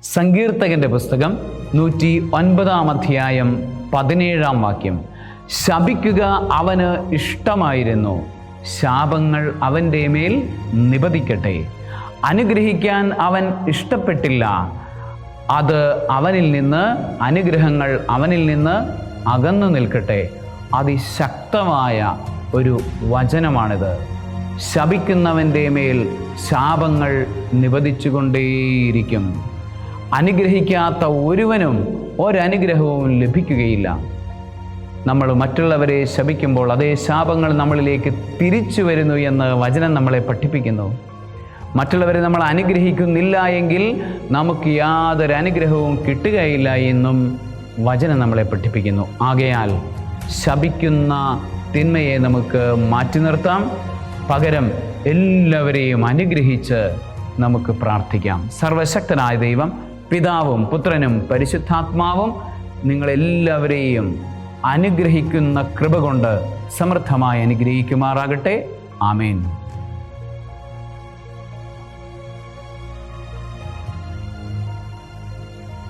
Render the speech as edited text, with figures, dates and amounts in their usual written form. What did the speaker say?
സങ്കീർത്തകന്റെ പുസ്തകം 109 അധ്യായം 17 വാക്യം. ശപിക്കുക അവന് ഇഷ്ടമായിരുന്നു, ശാപങ്ങൾ അവൻ്റെ മേൽ നിപതിക്കട്ടെ. അനുഗ്രഹിക്കാൻ അവൻ ഇഷ്ടപ്പെട്ടില്ല, അത് അവനിൽ നിന്ന്, അനുഗ്രഹങ്ങൾ അവനിൽ നിന്ന് അകന്നു നിൽക്കട്ടെ. അതിശക്തമായ ഒരു വചനമാണിത്. ശപിക്കുന്നവൻ്റെ മേൽ ശാപങ്ങൾ നിപതിച്ചുകൊണ്ടേയിരിക്കും. അനുഗ്രഹിക്കാത്ത ഒരുവനും ഒരനുഗ്രഹവും ലഭിക്കുകയില്ല. നമ്മൾ മറ്റുള്ളവരെ ശപിക്കുമ്പോൾ അതേ ശാപങ്ങൾ നമ്മളിലേക്ക് തിരിച്ചു വരുന്നു എന്ന് വചനം നമ്മളെ പഠിപ്പിക്കുന്നു. മറ്റുള്ളവരെ നമ്മൾ അനുഗ്രഹിക്കുന്നില്ല എങ്കിൽ നമുക്ക് യാതൊരു അനുഗ്രഹവും കിട്ടുകയില്ല എന്നും വചനം നമ്മളെ പഠിപ്പിക്കുന്നു. ആകയാൽ ശപിക്കുന്ന തിന്മയെ നമുക്ക് മാറ്റി നിർത്താം. പകരം എല്ലാവരെയും അനുഗ്രഹിച്ച് നമുക്ക് പ്രാർത്ഥിക്കാം. സർവശക്തനായ ദൈവം, പിതാവും പുത്രനും പരിശുദ്ധാത്മാവും നിങ്ങളെല്ലാവരെയും അനുഗ്രഹിക്കുന്ന കൃപ കൊണ്ട് സമൃദ്ധമായി അനുഗ്രഹിക്കുമാറാകട്ടെ. ആമേൻ.